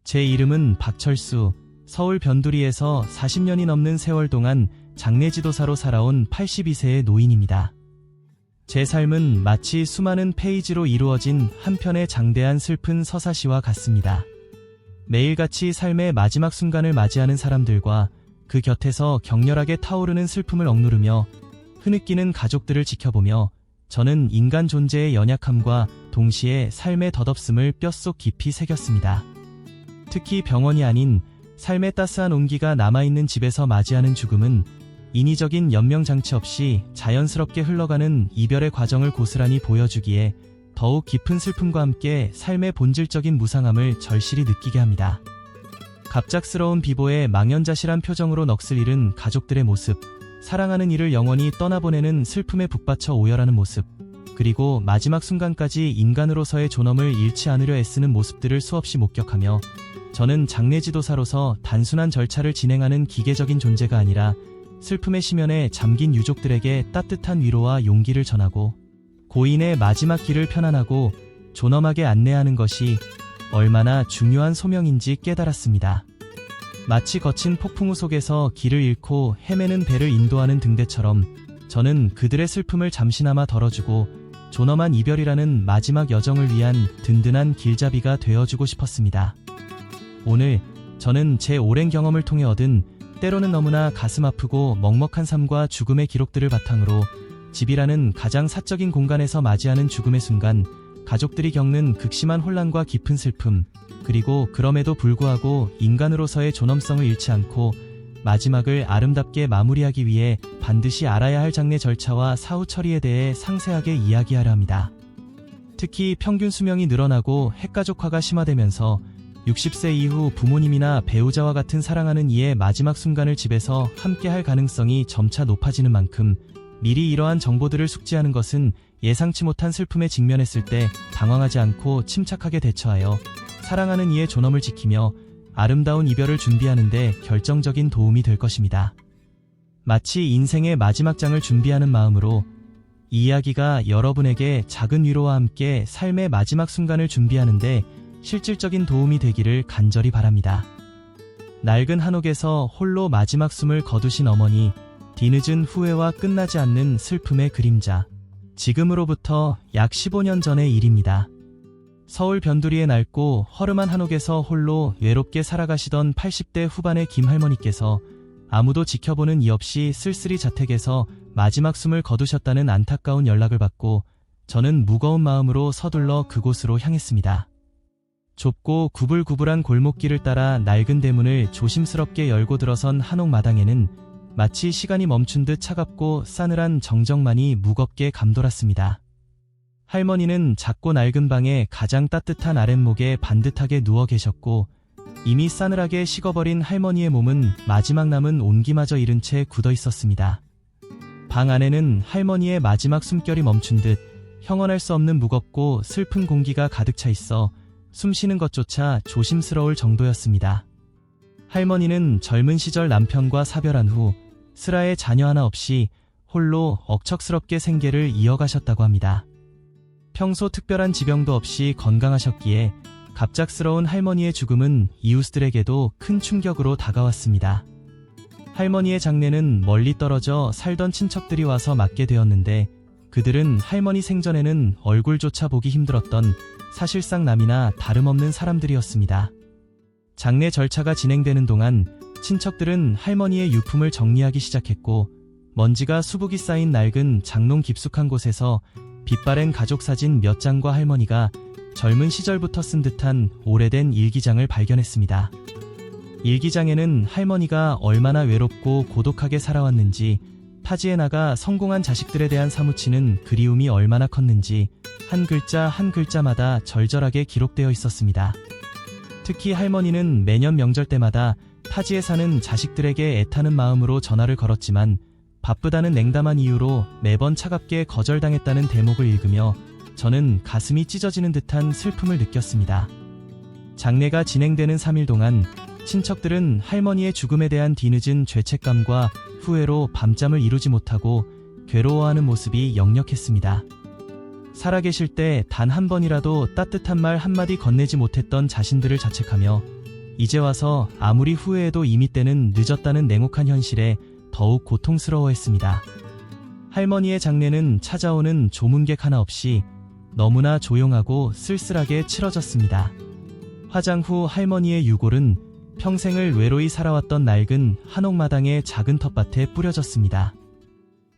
제 이름은 박철수, 서울 변두리에서 40년이 넘는 세월 동안 장례지도사로 살아온 82세의 노인입니다. 제 삶은 마치 수많은 페이지로 이루어진 한 편의 장대한 슬픈 서사시와 같습니다. 매일같이 삶의 마지막 순간을 맞이하는 사람들과 그 곁에서 격렬하게 타오르는 슬픔을 억누르며 흐느끼는 가족들을 지켜보며 저는 인간 존재의 연약함과 동시에 삶의 덧없음을 뼛속 깊이 새겼습니다. 특히 병원이 아닌 삶의 따스한 온기가 남아있는 집에서 맞이하는 죽음은 인위적인 연명장치 없이 자연스럽게 흘러가는 이별의 과정을 고스란히 보여주기에 더욱 깊은 슬픔과 함께 삶의 본질적인 무상함을 절실히 느끼게 합니다. 갑작스러운 비보에 망연자실한 표정으로 넋을 잃은 가족들의 모습, 사랑하는 이를 영원히 떠나보내는 슬픔에 북받쳐 오열하는 모습, 그리고 마지막 순간까지 인간으로서의 존엄을 잃지 않으려 애쓰는 모습들을 수없이 목격하며 저는 장례지도사로서 단순한 절차를 진행하는 기계적인 존재가 아니라 슬픔의 심연에 잠긴 유족들에게 따뜻한 위로와 용기를 전하고 고인의 마지막 길을 편안하고 존엄하게 안내하는 것이 얼마나 중요한 소명인지 깨달았습니다. 마치 거친 폭풍우 속에서 길을 잃고 헤매는 배를 인도하는 등대처럼 저는 그들의 슬픔을 잠시나마 덜어주고 존엄한 이별이라는 마지막 여정을 위한 든든한 길잡이가 되어주고 싶었습니다. 오늘 저는 제 오랜 경험을 통해 얻은 때로는 너무나 가슴 아프고 먹먹한 삶과 죽음의 기록들을 바탕으로 집이라는 가장 사적인 공간에서 맞이하는 죽음의 순간, 가족들이 겪는 극심한 혼란과 깊은 슬픔, 그리고 그럼에도 불구하고 인간으로서의 존엄성을 잃지 않고 마지막을 아름답게 마무리하기 위해 반드시 알아야 할 장례 절차와 사후 처리에 대해 상세하게 이야기하려 합니다. 특히 평균 수명이 늘어나고 핵가족화가 심화되면서 60세 이후 부모님이나 배우자와 같은 사랑하는 이의 마지막 순간을 집에서 함께할 가능성이 점차 높아지는 만큼 미리 이러한 정보들을 숙지하는 것은 예상치 못한 슬픔에 직면했을 때 당황하지 않고 침착하게 대처하여 사랑하는 이의 존엄을 지키며 아름다운 이별을 준비하는 데 결정적인 도움이 될 것입니다. 마치 인생의 마지막 장을 준비하는 마음으로 이 이야기가 여러분에게 작은 위로와 함께 삶의 마지막 순간을 준비하는 데 실질적인 도움이 되기를 간절히 바랍니다. 낡은 한옥에서 홀로 마지막 숨을 거두신 어머니, 뒤늦은 후회와 끝나지 않는 슬픔의 그림자. 지금으로부터 약 15년 전의 일입니다. 서울 변두리의 낡고 허름한 한옥에서 홀로 외롭게 살아가시던 80대 후반의 김할머니께서 아무도 지켜보는 이 없이 쓸쓸히 자택에서 마지막 숨을 거두셨다는 안타까운 연락을 받고 저는 무거운 마음으로 서둘러 그곳으로 향했습니다. 좁고 구불구불한 골목길을 따라 낡은 대문을 조심스럽게 열고 들어선 한옥 마당에는 마치 시간이 멈춘 듯 차갑고 싸늘한 정적만이 무겁게 감돌았습니다. 할머니는 작고 낡은 방의 가장 따뜻한 아랫목에 반듯하게 누워 계셨고 이미 싸늘하게 식어버린 할머니의 몸은 마지막 남은 온기마저 잃은 채 굳어 있었습니다. 방 안에는 할머니의 마지막 숨결이 멈춘 듯 형언할 수 없는 무겁고 슬픈 공기가 가득 차 있어 숨쉬는 것조차 조심스러울 정도였습니다. 할머니는 젊은 시절 남편과 사별한 후 슬하에 자녀 하나 없이 홀로 억척스럽게 생계를 이어가셨다고 합니다. 평소 특별한 지병도 없이 건강하셨기에 갑작스러운 할머니의 죽음은 이웃들에게도 큰 충격으로 다가왔습니다. 할머니의 장례는 멀리 떨어져 살던 친척들이 와서 맡게 되었는데 그들은 할머니 생전에는 얼굴조차 보기 힘들었던 사실상 남이나 다름없는 사람들이었습니다. 장례 절차가 진행되는 동안 친척들은 할머니의 유품을 정리하기 시작했고 먼지가 수북이 쌓인 낡은 장롱 깊숙한 곳에서 빛바랜 가족 사진 몇 장과 할머니가 젊은 시절부터 쓴 듯한 오래된 일기장을 발견했습니다. 일기장에는 할머니가 얼마나 외롭고 고독하게 살아왔는지, 타지에 나가 성공한 자식들에 대한 사무치는 그리움이 얼마나 컸는지 한 글자 한 글자마다 절절하게 기록되어 있었습니다. 특히 할머니는 매년 명절 때마다 타지에 사는 자식들에게 애타는 마음으로 전화를 걸었지만 바쁘다는 냉담한 이유로 매번 차갑게 거절당했다는 대목을 읽으며 저는 가슴이 찢어지는 듯한 슬픔을 느꼈습니다. 장례가 진행되는 3일 동안 친척들은 할머니의 죽음에 대한 뒤늦은 죄책감과 후회로 밤잠을 이루지 못하고 괴로워하는 모습이 역력했습니다. 살아계실 때 단 한 번이라도 따뜻한 말 한마디 건네지 못했던 자신들을 자책하며 이제 와서 아무리 후회해도 이미 때는 늦었다는 냉혹한 현실에 더욱 고통스러워했습니다. 할머니의 장례는 찾아오는 조문객 하나 없이 너무나 조용하고 쓸쓸하게 치러졌습니다. 화장 후 할머니의 유골은 평생을 외로이 살아왔던 낡은 한옥마당의 작은 텃밭에 뿌려졌습니다.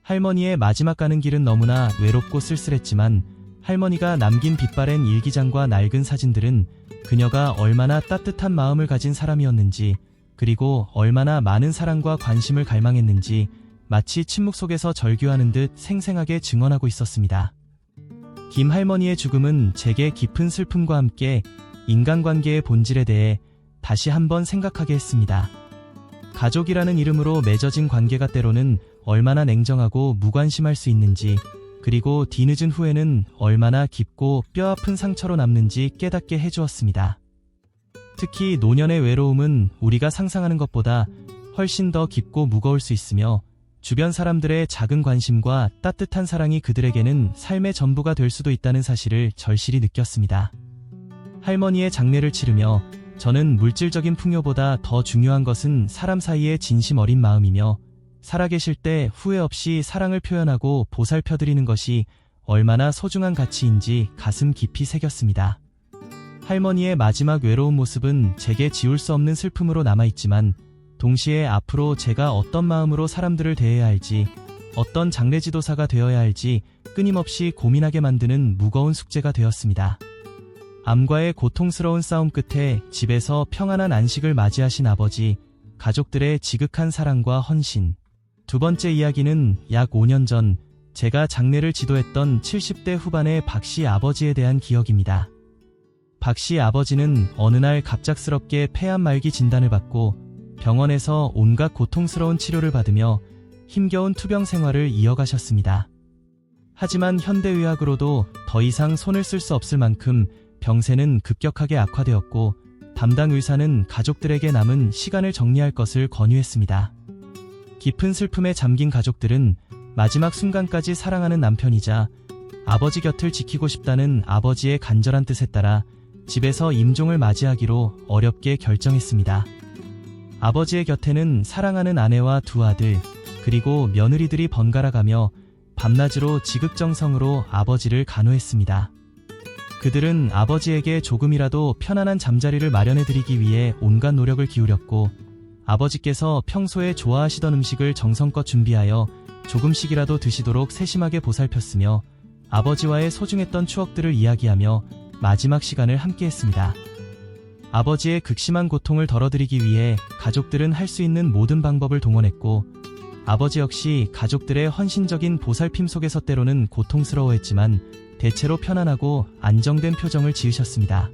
할머니의 마지막 가는 길은 너무나 외롭고 쓸쓸했지만 할머니가 남긴 빛바랜 일기장과 낡은 사진들은 그녀가 얼마나 따뜻한 마음을 가진 사람이었는지, 그리고 얼마나 많은 사랑과 관심을 갈망했는지 마치 침묵 속에서 절규하는 듯 생생하게 증언하고 있었습니다. 김 할머니의 죽음은 제게 깊은 슬픔과 함께 인간관계의 본질에 대해 다시 한번 생각하게 했습니다. 가족이라는 이름으로 맺어진 관계가 때로는 얼마나 냉정하고 무관심할 수 있는지, 그리고 뒤늦은 후회는 얼마나 깊고 뼈아픈 상처로 남는지 깨닫게 해주었습니다. 특히 노년의 외로움은 우리가 상상하는 것보다 훨씬 더 깊고 무거울 수 있으며, 주변 사람들의 작은 관심과 따뜻한 사랑이 그들에게는 삶의 전부가 될 수도 있다는 사실을 절실히 느꼈습니다. 할머니의 장례를 치르며 저는 물질적인 풍요보다 더 중요한 것은 사람 사이의 진심 어린 마음이며, 살아계실 때 후회 없이 사랑을 표현하고 보살펴드리는 것이 얼마나 소중한 가치인지 가슴 깊이 새겼습니다. 할머니의 마지막 외로운 모습은 제게 지울 수 없는 슬픔으로 남아있지만, 동시에 앞으로 제가 어떤 마음으로 사람들을 대해야 할지, 어떤 장례지도사가 되어야 할지 끊임없이 고민하게 만드는 무거운 숙제가 되었습니다. 암과의 고통스러운 싸움 끝에 집에서 평안한 안식을 맞이하신 아버지, 가족들의 지극한 사랑과 헌신. 두 번째 이야기는 약 5년 전 제가 장례를 지도했던 70대 후반의 박씨 아버지에 대한 기억입니다. 박씨 아버지는 어느 날 갑작스럽게 폐암 말기 진단을 받고 병원에서 온갖 고통스러운 치료를 받으며 힘겨운 투병 생활을 이어가셨습니다. 하지만 현대의학으로도 더 이상 손을 쓸 수 없을 만큼 병세는 급격하게 악화되었고, 담당 의사는 가족들에게 남은 시간을 정리할 것을 권유했습니다. 깊은 슬픔에 잠긴 가족들은 마지막 순간까지 사랑하는 남편이자 아버지 곁을 지키고 싶다는 아버지의 간절한 뜻에 따라 집에서 임종을 맞이하기로 어렵게 결정했습니다. 아버지의 곁에는 사랑하는 아내와 두 아들, 그리고 며느리들이 번갈아 가며 밤낮으로 지극정성으로 아버지를 간호했습니다. 그들은 아버지에게 조금이라도 편안한 잠자리를 마련해드리기 위해 온갖 노력을 기울였고, 아버지께서 평소에 좋아하시던 음식을 정성껏 준비하여 조금씩이라도 드시도록 세심하게 보살폈으며, 아버지와의 소중했던 추억들을 이야기하며 마지막 시간을 함께했습니다. 아버지의 극심한 고통을 덜어드리기 위해 가족들은 할 수 있는 모든 방법을 동원했고, 아버지 역시 가족들의 헌신적인 보살핌 속에서 때로는 고통스러워했지만 대체로 편안하고 안정된 표정을 지으셨습니다.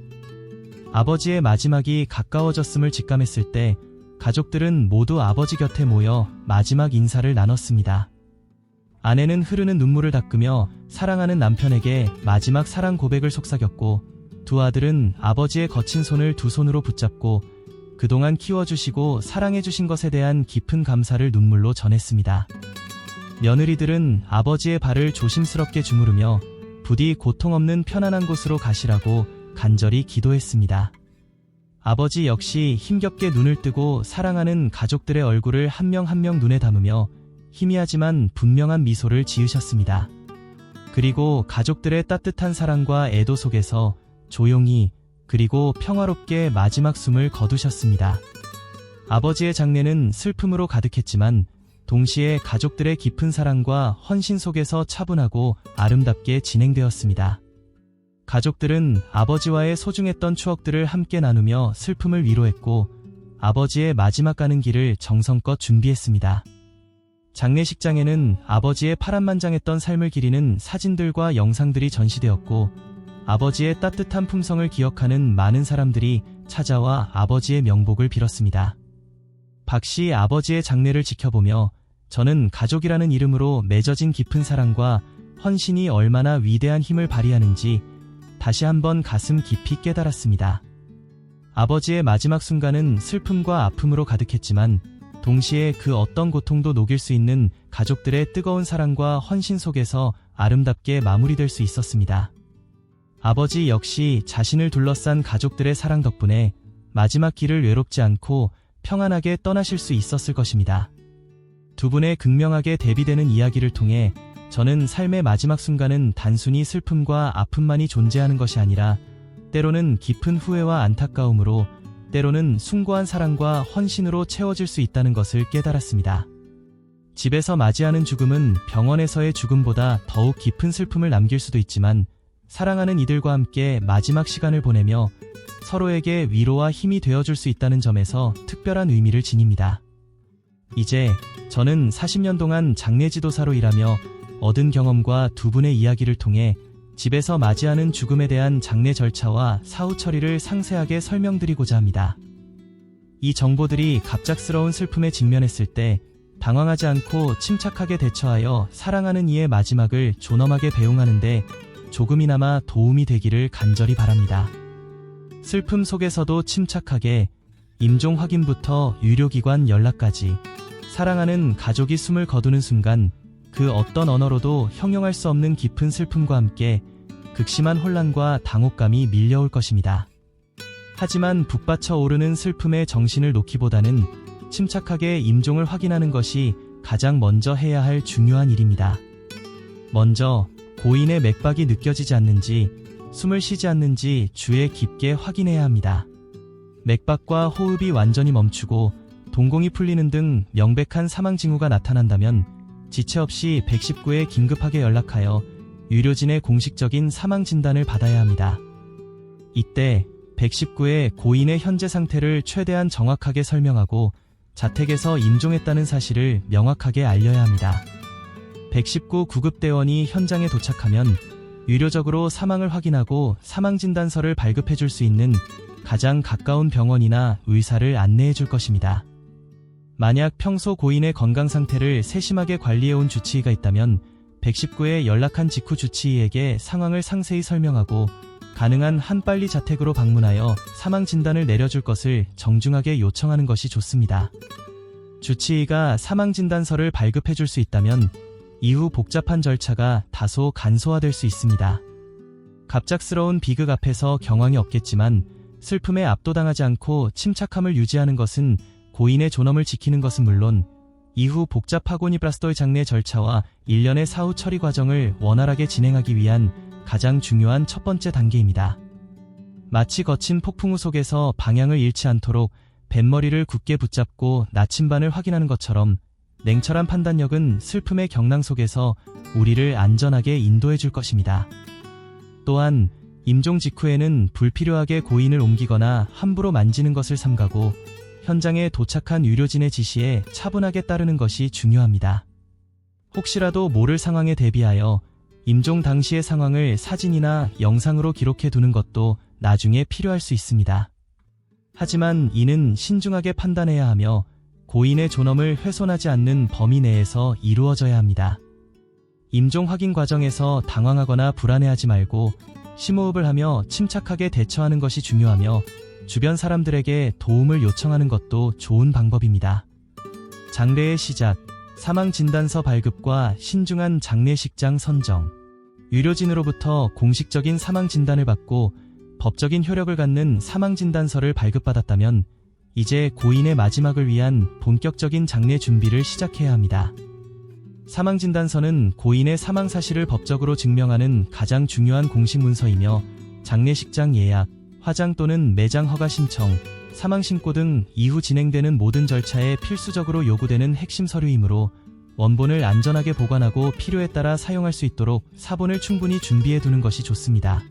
아버지의 마지막이 가까워졌음을 직감했을 때 가족들은 모두 아버지 곁에 모여 마지막 인사를 나눴습니다. 아내는 흐르는 눈물을 닦으며 사랑하는 남편에게 마지막 사랑 고백을 속삭였고, 두 아들은 아버지의 거친 손을 두 손으로 붙잡고 그동안 키워주시고 사랑해주신 것에 대한 깊은 감사를 눈물로 전했습니다. 며느리들은 아버지의 발을 조심스럽게 주무르며 부디 고통 없는 편안한 곳으로 가시라고 간절히 기도했습니다. 아버지 역시 힘겹게 눈을 뜨고 사랑하는 가족들의 얼굴을 한 명 한 명 눈에 담으며 희미하지만 분명한 미소를 지으셨습니다. 그리고 가족들의 따뜻한 사랑과 애도 속에서 조용히 그리고 평화롭게 마지막 숨을 거두셨습니다. 아버지의 장례는 슬픔으로 가득했지만 동시에 가족들의 깊은 사랑과 헌신 속에서 차분하고 아름답게 진행되었습니다. 가족들은 아버지와의 소중했던 추억들을 함께 나누며 슬픔을 위로했고, 아버지의 마지막 가는 길을 정성껏 준비했습니다. 장례식장에는 아버지의 파란만장했던 삶을 기리는 사진들과 영상들이 전시되었고, 아버지의 따뜻한 품성을 기억하는 많은 사람들이 찾아와 아버지의 명복을 빌었습니다. 박씨 아버지의 장례를 지켜보며 저는 가족이라는 이름으로 맺어진 깊은 사랑과 헌신이 얼마나 위대한 힘을 발휘하는지 다시 한번 가슴 깊이 깨달았습니다. 아버지의 마지막 순간은 슬픔과 아픔으로 가득했지만 동시에 그 어떤 고통도 녹일 수 있는 가족들의 뜨거운 사랑과 헌신 속에서 아름답게 마무리될 수 있었습니다. 아버지 역시 자신을 둘러싼 가족들의 사랑 덕분에 마지막 길을 외롭지 않고 평안하게 떠나실 수 있었을 것입니다. 두 분의 극명하게 대비되는 이야기를 통해 저는 삶의 마지막 순간은 단순히 슬픔과 아픔만이 존재하는 것이 아니라 때로는 깊은 후회와 안타까움으로, 때로는 숭고한 사랑과 헌신으로 채워질 수 있다는 것을 깨달았습니다. 집에서 맞이하는 죽음은 병원에서의 죽음보다 더욱 깊은 슬픔을 남길 수도 있지만, 사랑하는 이들과 함께 마지막 시간을 보내며 서로에게 위로와 힘이 되어줄 수 있다는 점에서 특별한 의미를 지닙니다. 이제 저는 40년 동안 장례 지도사로 일하며 얻은 경험과 두 분의 이야기를 통해 집에서 맞이하는 죽음에 대한 장례 절차와 사후 처리를 상세하게 설명드리고자 합니다. 이 정보들이 갑작스러운 슬픔에 직면했을 때 당황하지 않고 침착하게 대처하여 사랑하는 이의 마지막을 존엄하게 배웅하는데 조금이나마 도움이 되기를 간절히 바랍니다. 슬픔 속에서도 침착하게, 임종 확인부터 의료기관 연락까지 사랑하는 가족이 숨을 거두는 순간 그 어떤 언어로도 형용할 수 없는 깊은 슬픔과 함께 극심한 혼란과 당혹감이 밀려올 것입니다. 하지만 북받쳐 오르는 슬픔에 정신을 놓기보다는 침착하게 임종을 확인하는 것이 가장 먼저 해야 할 중요한 일입니다. 먼저 고인의 맥박이 느껴지지 않는지, 숨을 쉬지 않는지 주의 깊게 확인해야 합니다. 맥박과 호흡이 완전히 멈추고 동공이 풀리는 등 명백한 사망 징후가 나타난다면 지체 없이 119에 긴급하게 연락하여 의료진의 공식적인 사망 진단을 받아야 합니다. 이때 119에 고인의 현재 상태를 최대한 정확하게 설명하고 자택에서 임종했다는 사실을 명확하게 알려야 합니다. 119 구급대원이 현장에 도착하면 의료적으로 사망을 확인하고 사망진단서를 발급해 줄 수 있는 가장 가까운 병원이나 의사를 안내해 줄 것입니다. 만약 평소 고인의 건강 상태를 세심하게 관리해온 주치의가 있다면 119에 연락한 직후 주치의에게 상황을 상세히 설명하고 가능한 한 빨리 자택으로 방문하여 사망 진단을 내려줄 것을 정중하게 요청하는 것이 좋습니다. 주치의가 사망 진단서를 발급해 줄 수 있다면 이후 복잡한 절차가 다소 간소화될 수 있습니다. 갑작스러운 비극 앞에서 경황이 없겠지만 슬픔에 압도당하지 않고 침착함을 유지하는 것은 고인의 존엄을 지키는 것은 물론 이후 복잡하고 니브라스도의 장례 절차와 일련의 사후 처리 과정을 원활하게 진행하기 위한 가장 중요한 첫 번째 단계입니다. 마치 거친 폭풍우 속에서 방향을 잃지 않도록 뱃머리를 굳게 붙잡고 나침반을 확인하는 것처럼 냉철한 판단력은 슬픔의 경랑 속에서 우리를 안전하게 인도해 줄 것입니다. 또한 임종 직후에는 불필요하게 고인을 옮기거나 함부로 만지는 것을 삼가고 현장에 도착한 의료진의 지시에 차분하게 따르는 것이 중요합니다. 혹시라도 모를 상황에 대비하여 임종 당시의 상황을 사진이나 영상으로 기록해 두는 것도 나중에 필요할 수 있습니다. 하지만 이는 신중하게 판단해야 하며 고인의 존엄을 훼손하지 않는 범위 내에서 이루어져야 합니다. 임종 확인 과정에서 당황하거나 불안해하지 말고 심호흡을 하며 침착하게 대처하는 것이 중요하며 주변 사람들에게 도움을 요청하는 것도 좋은 방법입니다. 장례의 시작, 사망진단서 발급과 신중한 장례식장 선정. 의료진으로부터 공식적인 사망진단을 받고 법적인 효력을 갖는 사망진단서를 발급받았다면 이제 고인의 마지막을 위한 본격적인 장례 준비를 시작해야 합니다. 사망진단서는 고인의 사망 사실을 법적으로 증명하는 가장 중요한 공식 문서이며 장례식장 예약, 화장 또는 매장 허가 신청, 사망신고 등 이후 진행되는 모든 절차에 필수적으로 요구되는 핵심 서류이므로 원본을 안전하게 보관하고 필요에 따라 사용할 수 있도록 사본을 충분히 준비해 두는 것이 좋습니다.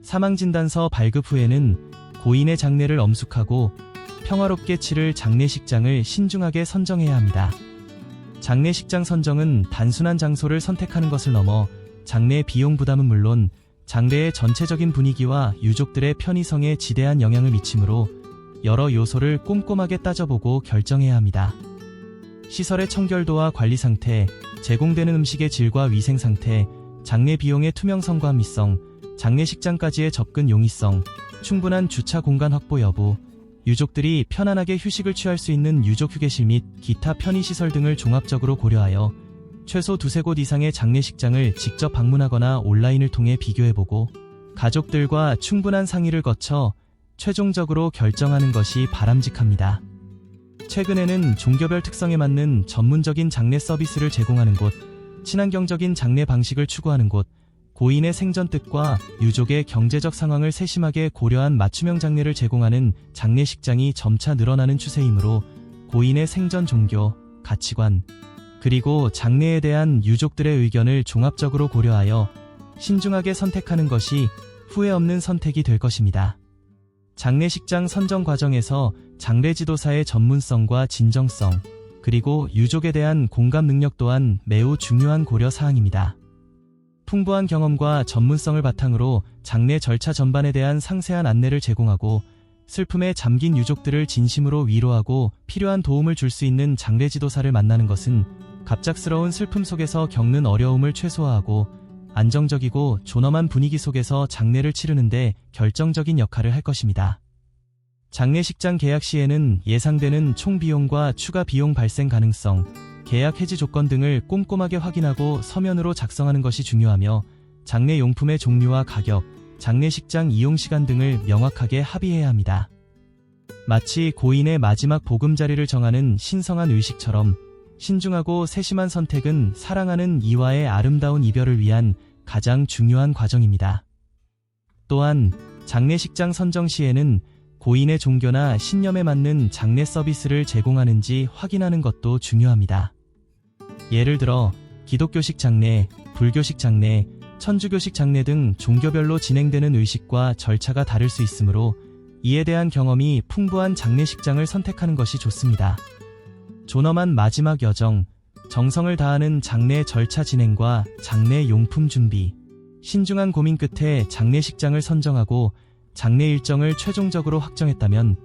사망진단서 발급 후에는 고인의 장례를 엄숙하고 평화롭게 치를 장례식장을 신중하게 선정해야 합니다. 장례식장 선정은 단순한 장소를 선택하는 것을 넘어 장례 비용 부담은 물론 장례의 전체적인 분위기와 유족들의 편의성에 지대한 영향을 미치므로 여러 요소를 꼼꼼하게 따져보고 결정해야 합니다. 시설의 청결도와 관리 상태, 제공되는 음식의 질과 위생 상태, 장례 비용의 투명성과 합리성, 장례식장까지의 접근 용이성, 충분한 주차 공간 확보 여부, 유족들이 편안하게 휴식을 취할 수 있는 유족 휴게실 및 기타 편의시설 등을 종합적으로 고려하여 최소 2-3곳 이상의 장례식장을 직접 방문하거나 온라인을 통해 비교해보고 가족들과 충분한 상의를 거쳐 최종적으로 결정하는 것이 바람직합니다. 최근에는 종교별 특성에 맞는 전문적인 장례 서비스를 제공하는 곳, 친환경적인 장례 방식을 추구하는 곳, 고인의 생전 뜻과 유족의 경제적 상황을 세심하게 고려한 맞춤형 장례를 제공하는 장례식장이 점차 늘어나는 추세이므로 고인의 생전 종교, 가치관, 그리고 장례에 대한 유족들의 의견을 종합적으로 고려하여 신중하게 선택하는 것이 후회 없는 선택이 될 것입니다. 장례식장 선정 과정에서 장례지도사의 전문성과 진정성, 그리고 유족에 대한 공감 능력 또한 매우 중요한 고려 사항입니다. 풍부한 경험과 전문성을 바탕으로 장례 절차 전반에 대한 상세한 안내를 제공하고 슬픔에 잠긴 유족들을 진심으로 위로하고 필요한 도움을 줄 수 있는 장례지도사를 만나는 것은 갑작스러운 슬픔 속에서 겪는 어려움을 최소화하고 안정적이고 존엄한 분위기 속에서 장례를 치르는 데 결정적인 역할을 할 것입니다. 장례식장 계약 시에는 예상되는 총 비용과 추가 비용 발생 가능성, 계약 해지 조건 등을 꼼꼼하게 확인하고 서면으로 작성하는 것이 중요하며 장례 용품의 종류와 가격, 장례식장 이용 시간 등을 명확하게 합의해야 합니다. 마치 고인의 마지막 보금자리를 정하는 신성한 의식처럼 신중하고 세심한 선택은 사랑하는 이와의 아름다운 이별을 위한 가장 중요한 과정입니다. 또한 장례식장 선정 시에는 고인의 종교나 신념에 맞는 장례 서비스를 제공하는지 확인하는 것도 중요합니다. 예를 들어 기독교식 장례, 불교식 장례, 천주교식 장례 등 종교별로 진행되는 의식과 절차가 다를 수 있으므로 이에 대한 경험이 풍부한 장례식장을 선택하는 것이 좋습니다. 존엄한 마지막 여정, 정성을 다하는 장례 절차 진행과 장례 용품 준비, 신중한 고민 끝에 장례식장을 선정하고 장례 일정을 최종적으로 확정했다면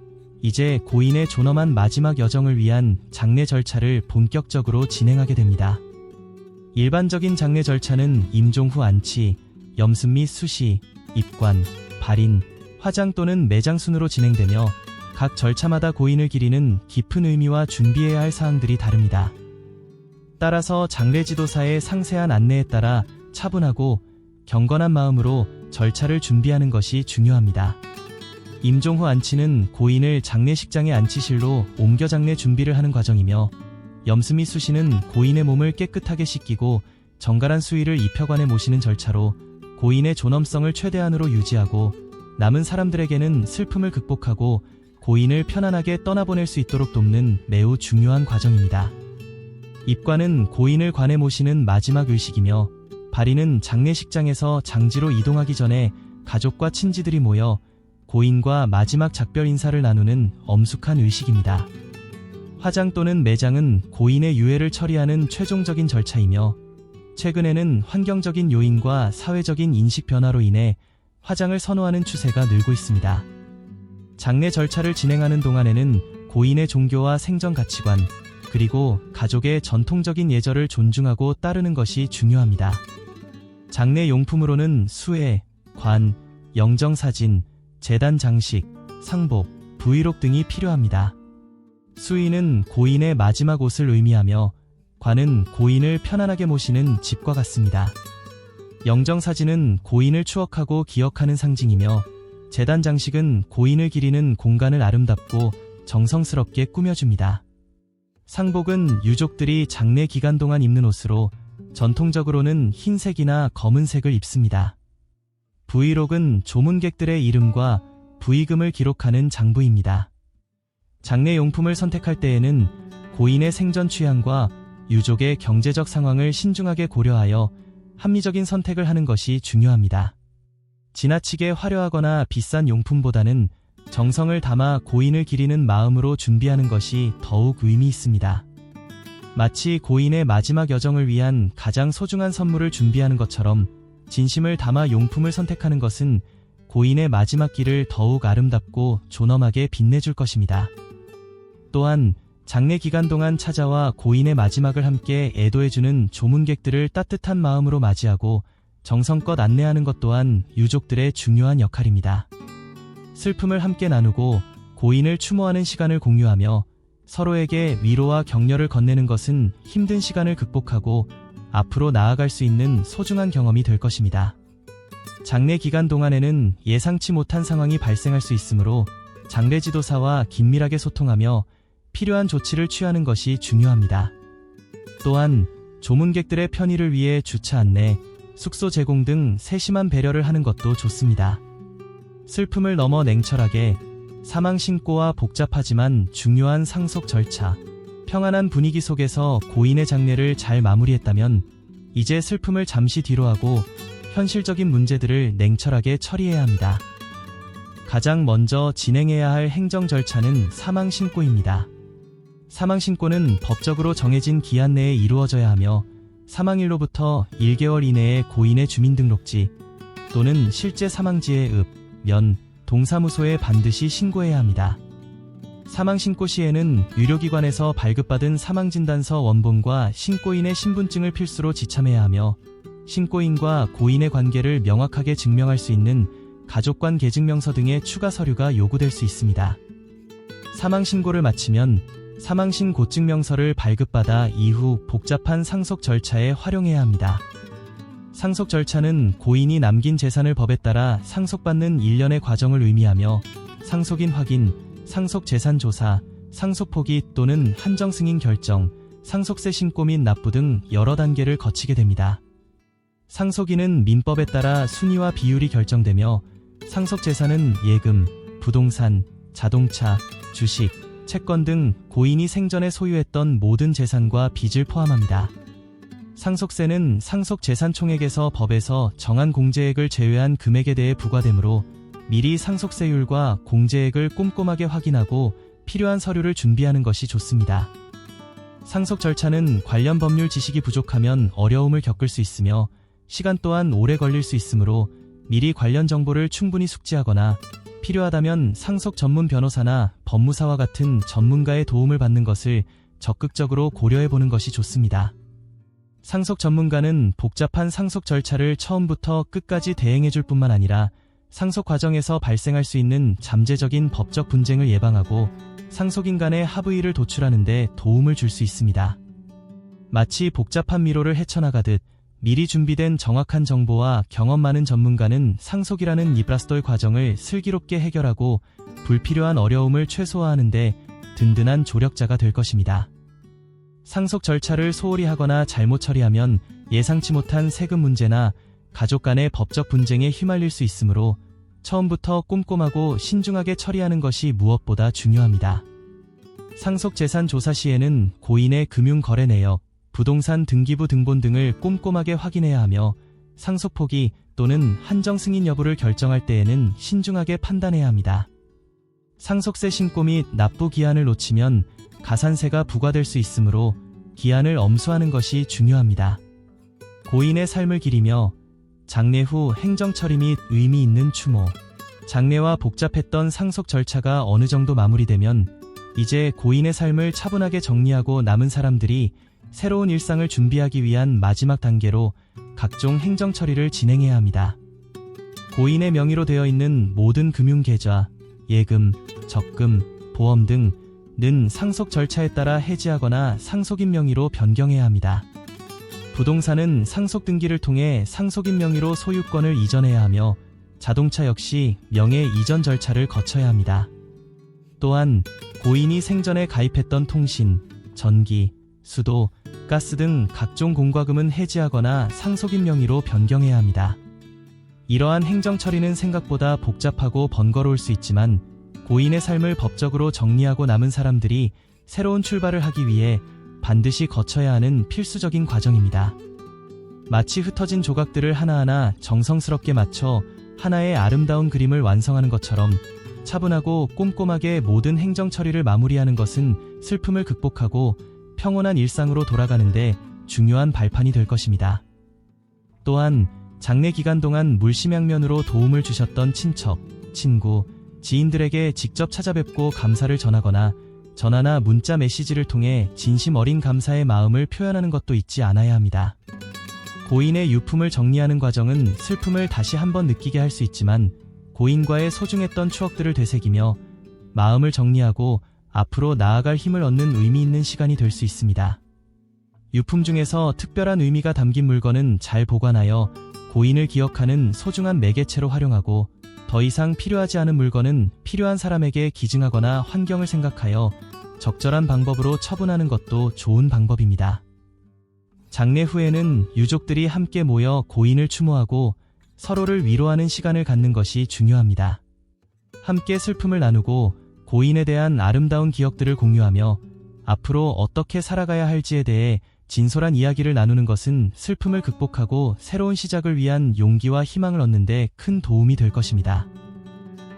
이제 고인의 존엄한 마지막 여정을 위한 장례 절차를 본격적으로 진행하게 됩니다. 일반적인 장례 절차는 임종 후 안치, 염습 및 수시, 입관, 발인, 화장 또는 매장 순으로 진행되며 각 절차마다 고인을 기리는 깊은 의미와 준비해야 할 사항들이 다릅니다. 따라서 장례지도사의 상세한 안내에 따라 차분하고 경건한 마음으로 절차를 준비하는 것이 중요합니다. 임종 후 안치는 고인을 장례식장의 안치실로 옮겨 장례 준비를 하는 과정이며 염습 및 수시는 고인의 몸을 깨끗하게 씻기고 정갈한 수의를 입혀관에 모시는 절차로 고인의 존엄성을 최대한으로 유지하고 남은 사람들에게는 슬픔을 극복하고 고인을 편안하게 떠나보낼 수 있도록 돕는 매우 중요한 과정입니다. 입관은 고인을 관에 모시는 마지막 의식이며 발인은 장례식장에서 장지로 이동하기 전에 가족과 친지들이 모여 고인과 마지막 작별 인사를 나누는 엄숙한 의식입니다. 화장 또는 매장은 고인의 유해를 처리하는 최종적인 절차이며 최근에는 환경적인 요인과 사회적인 인식 변화로 인해 화장을 선호하는 추세가 늘고 있습니다. 장례 절차를 진행하는 동안에는 고인의 종교와 생전 가치관, 그리고 가족의 전통적인 예절을 존중하고 따르는 것이 중요합니다. 장례 용품으로는 수에, 관, 영정사진, 제단 장식, 상복, 브이록 등이 필요합니다. 수의는 고인의 마지막 옷을 의미하며 관은 고인을 편안하게 모시는 집과 같습니다. 영정사진은 고인을 추억하고 기억하는 상징이며 제단 장식은 고인을 기리는 공간을 아름답고 정성스럽게 꾸며줍니다. 상복은 유족들이 장례 기간 동안 입는 옷으로 전통적으로는 흰색이나 검은색을 입습니다. 브이록은 조문객들의 이름과 부의금을 기록하는 장부입니다. 장례 용품을 선택할 때에는 고인의 생전 취향과 유족의 경제적 상황을 신중하게 고려하여 합리적인 선택을 하는 것이 중요합니다. 지나치게 화려하거나 비싼 용품보다는 정성을 담아 고인을 기리는 마음으로 준비하는 것이 더욱 의미 있습니다. 마치 고인의 마지막 여정을 위한 가장 소중한 선물을 준비하는 것처럼 진심을 담아 용품을 선택하는 것은 고인의 마지막 길을 더욱 아름답고 존엄하게 빛내줄 것입니다. 또한 장례 기간 동안 찾아와 고인의 마지막을 함께 애도해주는 조문객들을 따뜻한 마음으로 맞이하고 정성껏 안내하는 것 또한 유족들의 중요한 역할입니다. 슬픔을 함께 나누고 고인을 추모하는 시간을 공유하며 서로에게 위로와 격려를 건네는 것은 힘든 시간을 극복하고 앞으로 나아갈 수 있는 소중한 경험이 될 것입니다. 장례 기간 동안에는 예상치 못한 상황이 발생할 수 있으므로 장례지도사와 긴밀하게 소통하며 필요한 조치를 취하는 것이 중요합니다. 또한 조문객들의 편의를 위해 주차 안내, 숙소 제공 등 세심한 배려를 하는 것도 좋습니다. 슬픔을 넘어 냉철하게 사망 신고와 복잡하지만 중요한 상속 절차, 평안한 분위기 속에서 고인의 장례를 잘 마무리했다면 이제 슬픔을 잠시 뒤로 하고 현실적인 문제들을 냉철하게 처리해야 합니다. 가장 먼저 진행해야 할 행정 절차는 사망신고입니다. 사망신고는 법적으로 정해진 기한 내에 이루어져야 하며 사망일로부터 1개월 이내에 고인의 주민등록지 또는 실제 사망지의 읍, 면, 동사무소에 반드시 신고해야 합니다. 사망신고 시에는 의료기관에서 발급받은 사망진단서 원본과 신고인의 신분증을 필수로 지참해야 하며 신고인과 고인의 관계를 명확하게 증명할 수 있는 가족관 계증명서 등의 추가 서류가 요구될 수 있습니다. 사망신고를 마치면 사망신고증명서를 발급받아 이후 복잡한 상속 절차에 활용해야 합니다. 상속 절차는 고인이 남긴 재산을 법에 따라 상속받는 일련의 과정을 의미하며 상속인 확인, 상속재산 조사, 상속포기 또는 한정승인 결정, 상속세 신고 및 납부 등 여러 단계를 거치게 됩니다. 상속인은 민법에 따라 순위와 비율이 결정되며 상속재산은 예금, 부동산, 자동차, 주식, 채권 등 고인이 생전에 소유했던 모든 재산과 빚을 포함합니다. 상속세는 상속재산 총액에서 법에서 정한 공제액을 제외한 금액에 대해 부과되므로 미리 상속세율과 공제액을 꼼꼼하게 확인하고 필요한 서류를 준비하는 것이 좋습니다. 상속 절차는 관련 법률 지식이 부족하면 어려움을 겪을 수 있으며 시간 또한 오래 걸릴 수 있으므로 미리 관련 정보를 충분히 숙지하거나 필요하다면 상속 전문 변호사나 법무사와 같은 전문가의 도움을 받는 것을 적극적으로 고려해보는 것이 좋습니다. 상속 전문가는 복잡한 상속 절차를 처음부터 끝까지 대행해줄 뿐만 아니라 상속 과정에서 발생할 수 있는 잠재적인 법적 분쟁을 예방하고 상속인 간의 합의를 도출하는 데 도움을 줄 수 있습니다. 마치 복잡한 미로를 헤쳐나가듯 미리 준비된 정확한 정보와 경험 많은 전문가는 상속이라는 이브라스돌 과정을 슬기롭게 해결하고 불필요한 어려움을 최소화하는 데 든든한 조력자가 될 것입니다. 상속 절차를 소홀히 하거나 잘못 처리하면 예상치 못한 세금 문제나 가족 간의 법적 분쟁에 휘말릴 수 있으므로 처음부터 꼼꼼하고 신중하게 처리하는 것이 무엇보다 중요합니다. 상속재산 조사 시에는 고인의 금융거래 내역, 부동산 등기부 등본 등을 꼼꼼하게 확인해야 하며 상속 포기 또는 한정 승인 여부를 결정할 때에는 신중하게 판단해야 합니다. 상속세 신고 및 납부 기한을 놓치면 가산세가 부과될 수 있으므로 기한을 엄수하는 것이 중요합니다. 고인의 삶을 기리며 장례 후 행정 처리 및 의미 있는 추모, 장례와 복잡했던 상속 절차가 어느 정도 마무리되면 이제 고인의 삶을 차분하게 정리하고 남은 사람들이 새로운 일상을 준비하기 위한 마지막 단계로 각종 행정 처리를 진행해야 합니다. 고인의 명의로 되어 있는 모든 금융계좌, 예금, 적금, 보험 등는 상속 절차에 따라 해지하거나 상속인 명의로 변경해야 합니다. 부동산은 상속 등기를 통해 상속인 명의로 소유권을 이전해야 하며 자동차 역시 명예 이전 절차를 거쳐야 합니다. 또한 고인이 생전에 가입했던 통신, 전기, 수도, 가스 등 각종 공과금은 해지하거나 상속인 명의로 변경해야 합니다. 이러한 행정 처리는 생각보다 복잡하고 번거로울 수 있지만 고인의 삶을 법적으로 정리하고 남은 사람들이 새로운 출발을 하기 위해 반드시 거쳐야 하는 필수적인 과정입니다. 마치 흩어진 조각들을 하나하나 정성스럽게 맞춰 하나의 아름다운 그림을 완성하는 것처럼 차분하고 꼼꼼하게 모든 행정 처리를 마무리하는 것은 슬픔을 극복하고 평온한 일상으로 돌아가는데 중요한 발판이 될 것입니다. 또한 장례 기간 동안 물심양면으로 도움을 주셨던 친척, 친구, 지인들에게 직접 찾아뵙고 감사를 전하거나 전화나 문자 메시지를 통해 진심 어린 감사의 마음을 표현하는 것도 잊지 않아야 합니다. 고인의 유품을 정리하는 과정은 슬픔을 다시 한번 느끼게 할 수 있지만 고인과의 소중했던 추억들을 되새기며 마음을 정리하고 앞으로 나아갈 힘을 얻는 의미 있는 시간이 될 수 있습니다. 유품 중에서 특별한 의미가 담긴 물건은 잘 보관하여 고인을 기억하는 소중한 매개체로 활용하고 더 이상 필요하지 않은 물건은 필요한 사람에게 기증하거나 환경을 생각하여 적절한 방법으로 처분하는 것도 좋은 방법입니다. 장례 후에는 유족들이 함께 모여 고인을 추모하고 서로를 위로하는 시간을 갖는 것이 중요합니다. 함께 슬픔을 나누고 고인에 대한 아름다운 기억들을 공유하며 앞으로 어떻게 살아가야 할지에 대해 진솔한 이야기를 나누는 것은 슬픔을 극복하고 새로운 시작을 위한 용기와 희망을 얻는 데 큰 도움이 될 것입니다.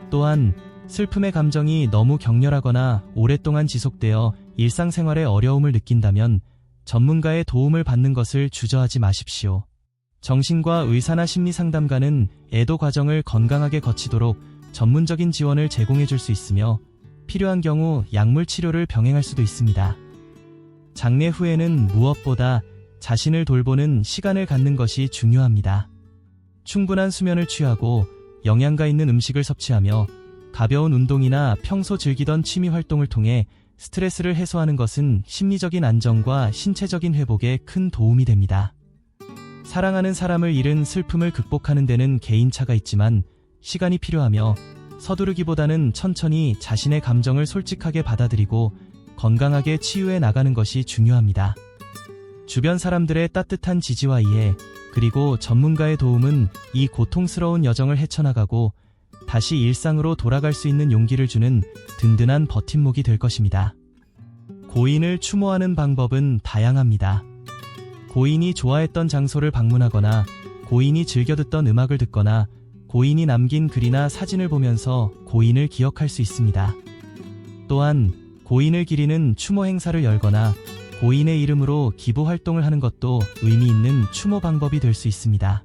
또한 슬픔의 감정이 너무 격렬하거나 오랫동안 지속되어 일상생활에 어려움을 느낀다면 전문가의 도움을 받는 것을 주저하지 마십시오. 정신과 의사나 심리상담가는 애도 과정을 건강하게 거치도록 전문적인 지원을 제공해 줄 수 있으며 필요한 경우 약물 치료를 병행할 수도 있습니다. 장례 후에는 무엇보다 자신을 돌보는 시간을 갖는 것이 중요합니다. 충분한 수면을 취하고 영양가 있는 음식을 섭취하며 가벼운 운동이나 평소 즐기던 취미 활동을 통해 스트레스를 해소하는 것은 심리적인 안정과 신체적인 회복에 큰 도움이 됩니다. 사랑하는 사람을 잃은 슬픔을 극복하는 데는 개인차가 있지만 시간이 필요하며 서두르기보다는 천천히 자신의 감정을 솔직하게 받아들이고 건강하게 치유해 나가는 것이 중요합니다. 주변 사람들의 따뜻한 지지와 이해, 그리고 전문가의 도움은 이 고통스러운 여정을 헤쳐나가고 다시 일상으로 돌아갈 수 있는 용기를 주는 든든한 버팀목이 될 것입니다. 고인을 추모하는 방법은 다양합니다. 고인이 좋아했던 장소를 방문하거나 고인이 즐겨 듣던 음악을 듣거나 고인이 남긴 글이나 사진을 보면서 고인을 기억할 수 있습니다. 또한 고인을 기리는 추모 행사를 열거나 고인의 이름으로 기부 활동을 하는 것도 의미 있는 추모 방법이 될 수 있습니다.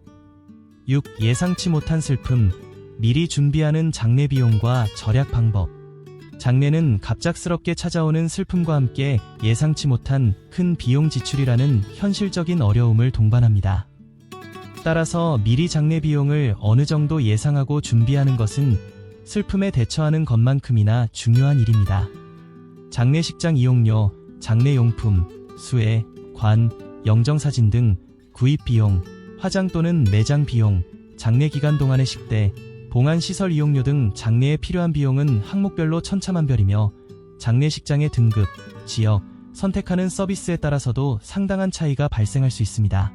6. 예상치 못한 슬픔, 미리 준비하는 장례 비용과 절약 방법. 장례는 갑작스럽게 찾아오는 슬픔과 함께 예상치 못한 큰 비용 지출이라는 현실적인 어려움을 동반합니다. 따라서 미리 장례 비용을 어느 정도 예상하고 준비하는 것은 슬픔에 대처하는 것만큼이나 중요한 일입니다. 장례식장 이용료, 장례용품, 수혜, 관, 영정사진 등 구입 비용, 화장 또는 매장 비용, 장례 기간 동안의 식대, 봉안시설 이용료 등 장례에 필요한 비용은 항목별로 천차만별이며 장례식장의 등급, 지역, 선택하는 서비스에 따라서도 상당한 차이가 발생할 수 있습니다.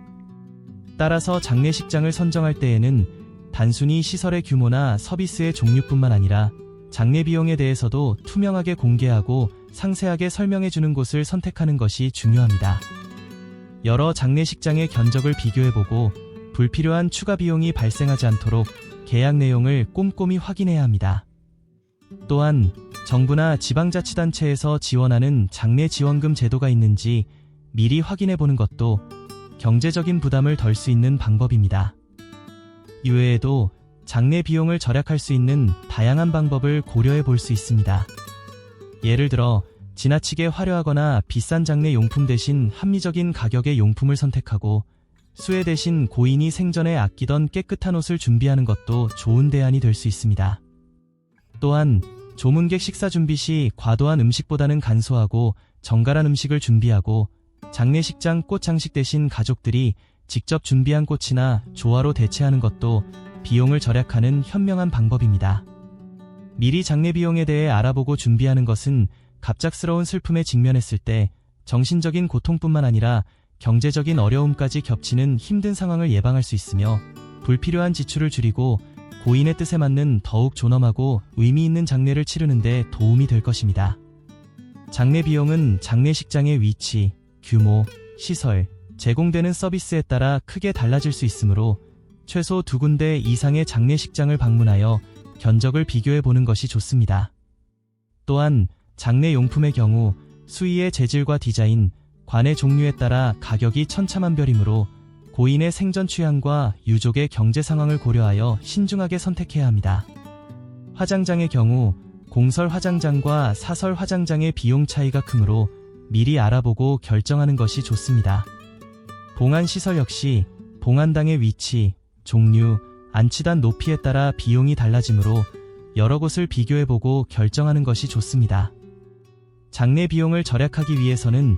따라서 장례식장을 선정할 때에는 단순히 시설의 규모나 서비스의 종류뿐만 아니라 장례 비용에 대해서도 투명하게 공개하고 상세하게 설명해주는 곳을 선택하는 것이 중요합니다. 여러 장례식장의 견적을 비교해보고 불필요한 추가 비용이 발생하지 않도록 계약 내용을 꼼꼼히 확인해야 합니다. 또한 정부나 지방자치단체에서 지원하는 장례 지원금 제도가 있는지 미리 확인해보는 것도 경제적인 부담을 덜 수 있는 방법입니다. 이외에도 장례 비용을 절약할 수 있는 다양한 방법을 고려해 볼 수 있습니다. 예를 들어 지나치게 화려하거나 비싼 장례 용품 대신 합리적인 가격의 용품을 선택하고 수혜 대신 고인이 생전에 아끼던 깨끗한 옷을 준비하는 것도 좋은 대안이 될 수 있습니다. 또한 조문객 식사 준비 시 과도한 음식보다는 간소하고 정갈한 음식을 준비하고 장례식장 꽃 장식 대신 가족들이 직접 준비한 꽃이나 조화로 대체하는 것도 비용을 절약하는 현명한 방법입니다. 미리 장례 비용에 대해 알아보고 준비하는 것은 갑작스러운 슬픔에 직면했을 때 정신적인 고통뿐만 아니라 경제적인 어려움까지 겹치는 힘든 상황을 예방할 수 있으며 불필요한 지출을 줄이고 고인의 뜻에 맞는 더욱 존엄하고 의미 있는 장례를 치르는 데 도움이 될 것입니다. 장례 비용은 장례식장의 위치, 규모, 시설, 제공되는 서비스에 따라 크게 달라질 수 있으므로 최소 2군데 이상의 장례식장을 방문하여 견적을 비교해 보는 것이 좋습니다. 또한 장례용품의 경우 수의의 재질과 디자인, 관의 종류에 따라 가격이 천차만별이므로 고인의 생전 취향과 유족의 경제 상황을 고려하여 신중하게 선택해야 합니다. 화장장의 경우 공설 화장장과 사설 화장장의 비용 차이가 크므로 미리 알아보고 결정하는 것이 좋습니다. 봉안시설 역시 봉안당의 위치, 종류, 안치단 높이에 따라 비용이 달라지므로 여러 곳을 비교해보고 결정하는 것이 좋습니다. 장례 비용을 절약하기 위해서는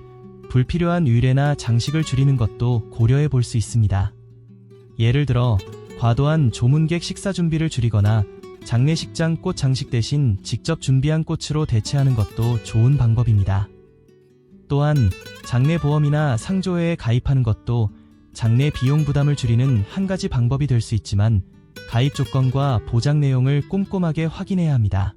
불필요한 의례나 장식을 줄이는 것도 고려해 볼 수 있습니다. 예를 들어 과도한 조문객 식사 준비를 줄이거나 장례식장 꽃 장식 대신 직접 준비한 꽃으로 대체하는 것도 좋은 방법입니다. 또한 장례보험이나 상조회에 가입하는 것도 장례 비용 부담을 줄이는 한 가지 방법이 될 수 있지만 가입 조건과 보장 내용을 꼼꼼하게 확인해야 합니다.